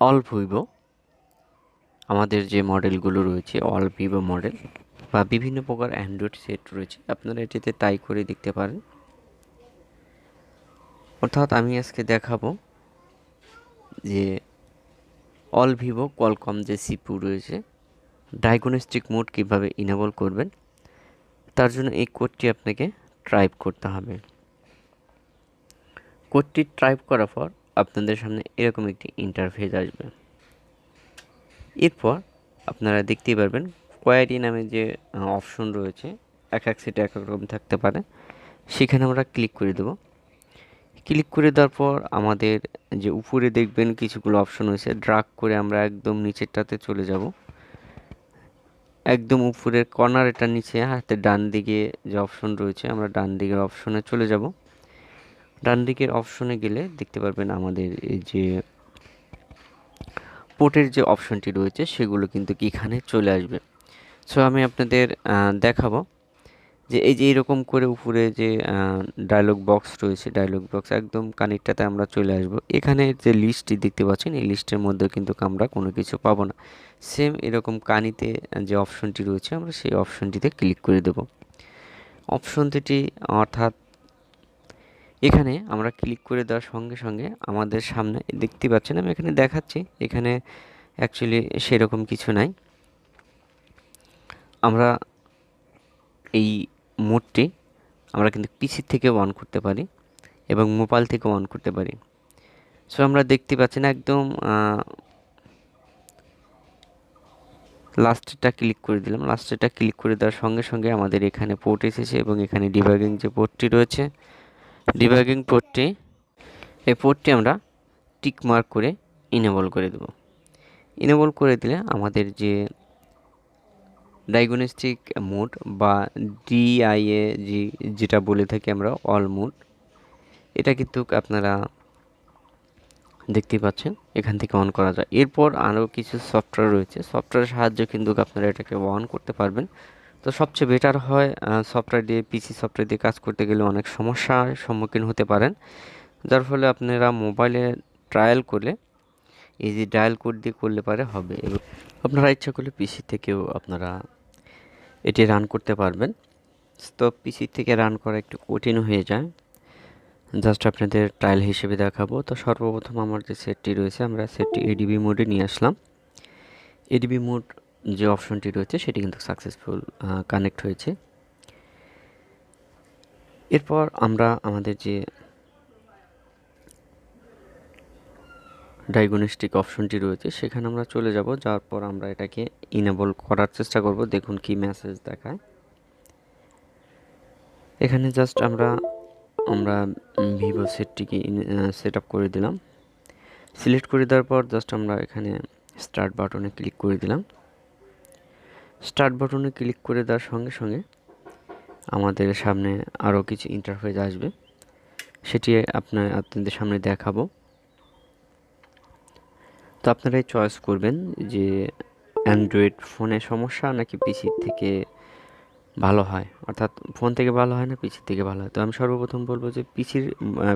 All Vivo আমাদের যে মডেলগুলো রয়েছে অল ভিভো মডেল বা বিভিন্ন প্রকার অ্যান্ড্রয়েড সেট রয়েছে, আপনারা এটিতে ট্রাই করে দেখতে পারেন। অর্থাৎ আমি আজকে দেখাবো যে অল ভিভো কোয়ালকম যে সিপিইউ রয়েছে ডায়াগনস্টিক মোড কীভাবে ইনেবল করবেন, তার জন্য এই কোডটি আপনাকে টাইপ করতে হবে। কোডটি টাইপ করার পর আপনাদের সামনে এরকম একটি ইন্টারফেস আসবে। এরপর আপনারা দেখতেই পারবেন কোয়ারি নামে যে অপশন রয়েছে, এক এক সেটে এক এক রকম থাকতে পারে, সেখানে আমরা ক্লিক করে দেব। ক্লিক করে দেওয়ার পর আমাদের যে উপরে দেখবেন কিছুগুলো অপশন রয়েছে, ড্রাগ করে আমরা একদম নিচেরটাতে চলে যাব। একদম উপরের কর্নার এটা নিচে হাতের ডান দিকে যে অপশন রয়েছে, আমরা ডান দিকের অপশনে চলে যাব। ডান দিকের অপশনে গেলে দেখতে পারবেন আমাদের এই যে পোর্টের যে অপশনটি রয়েছে সেগুলো কিন্তু এখানে চলে আসবে। সো আমি আপনাদের দেখাবো যে এই যে এরকম করে উপরে যে ডায়লগ বক্স রয়েছে, ডায়লগ বক্স একদম কানেক্টটাতে আমরা চলে আসব। এখানে যে লিস্টটি দেখতে পাচ্ছেন, এই লিস্টের মধ্যে কিন্তু আমরা কোনো কিছু পাবো না। সেম এরকম কানিতে যে অপশনটি রয়েছে, আমরা সেই অপশনটিতে ক্লিক করে দেব। অপশনটি অর্থাৎ এখানে আমরা ক্লিক করে দেওয়ার সঙ্গে সঙ্গে আমাদের সামনে দেখতে পাচ্ছেন, আমি এখানে দেখাচ্ছি, এখানে অ্যাকচুয়ালি সেরকম কিছু নাই। আমরা এই মোডটি আমরা কিন্তু পিসি থেকে অন করতে পারি এবং মোবাইল থেকে অন করতে পারি। সো আমরা দেখতে পাচ্ছেন একদম লাস্টেরটা ক্লিক করে দিলাম। লাস্টেরটা ক্লিক করে দেওয়ার সঙ্গে সঙ্গে আমাদের এখানে পোর্ট এসেছে এবং এখানে ডিবাগিং যে পোর্টটি রয়েছে, ডিবাগিং পোর্টটি, এই পোর্টটি আমরা টিক মার্ক করে ইনেবল করে দেব। ইনেবল করে দিলে আমাদের যে ডায়াগনস্টিক মোড বা ডিআইএজি যেটা বলে থাকি আমরা অল মোড, এটা কিন্তু আপনারা দেখতেই পাচ্ছেন এখান থেকে অন করা যায়। এরপর আরও কিছু সফটওয়্যার রয়েছে, সফটওয়্যারের সাহায্যে কিন্তু আপনারা এটাকে অন করতে পারবেন। তো সবচেয়ে বেটার হয় সফটওয়্যার দিয়ে, পিসি সফটওয়্যার দিয়ে কাজ করতে গেলে অনেক সমস্যার সম্মুখীন হতে পারেন, যার ফলে আপনারা মোবাইলে ট্রায়াল করলে এই যে ডায়াল কোড দিয়ে করলে পারে হবে, এবং আপনারা ইচ্ছা করলে পিসি থেকেও আপনারা এটি রান করতে পারবেন। তো পিসি থেকে রান করা একটু কঠিন হয়ে যায়, জাস্ট আপনাদের ট্রায়াল হিসেবে দেখাবো। তো সর্বপ্রথম আমার যে সেটটি রয়েছে, আমরা সেটটি এডিবি মোডে নিয়ে আসলাম। এডিবি মোড যে অপশনটি রয়েছে সেটি কিন্তু সাকসেসফুল কানেক্ট হয়েছে। এরপর আমরা আমাদের যে ডায়াগনস্টিক অপশনটি রয়েছে সেখানে আমরা চলে যাব। যাওয়ার পর আমরা এটাকে ইনেবল করার চেষ্টা করব। দেখুন কি মেসেজ দেখায়। এখানে জাস্ট আমরা ভিভো সেটটিকে সেট আপ করে দিলাম। সিলেক্ট করে দেওয়ার পর জাস্ট আমরা এখানে স্টার্ট বাটনে ক্লিক করে দিলাম। স্টার্ট বাটনে ক্লিক করে দেওয়ার সঙ্গে সঙ্গে আমাদের সামনে আরও কিছু ইন্টারফেস আসবে, সেটি আপনাদের সামনে দেখাবো। তো আপনারাই চয়েস করবেন যে অ্যান্ড্রয়েড ফোনে সমস্যা নাকি পিসি থেকে ভালো হয়, অর্থাৎ ফোন থেকে ভালো হয় না পিসি থেকে ভালো হয়। তো আমি সর্বপ্রথম বলবো যে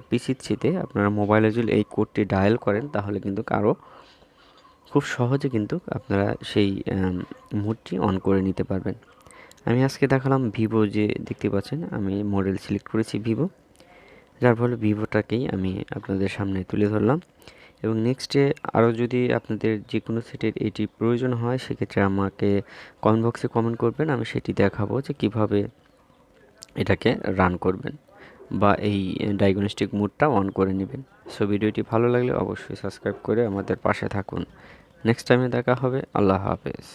পিসির চেয়ে আপনারা মোবাইলে যদি এই কোডটি ডায়াল করেন তাহলে কিন্তু আরও খুব সহজে কিন্তু আপনারা সেই মোডটি অন করে নিতে পারবেন। আমি আজকে দেখালাম ভিভো, যে দেখতে পাচ্ছেন আমি মডেল সিলেক্ট করেছি ভিভো, যার ফলে ভিভোটাকেই আমি আপনাদের সামনে তুলে ধরলাম। এবং নেক্সটে আরও যদি আপনাদের যে কোনো সেটের এটি প্রয়োজন হয় সেক্ষেত্রে আমাকে কমেন্ট বক্সে কমেন্ট করবেন, আমি সেটি দেখাবো যে কিভাবে এটাকে রান করবেন বা এই ডায়াগনস্টিক মোডটা অন করে নেবেন। সো ভিডিওটি ভালো লাগলে অবশ্যই সাবস্ক্রাইব করে আমাদের পাশে থাকুন। নেক্সট টাইমে দেখা হবে। আল্লাহ হাফেজ।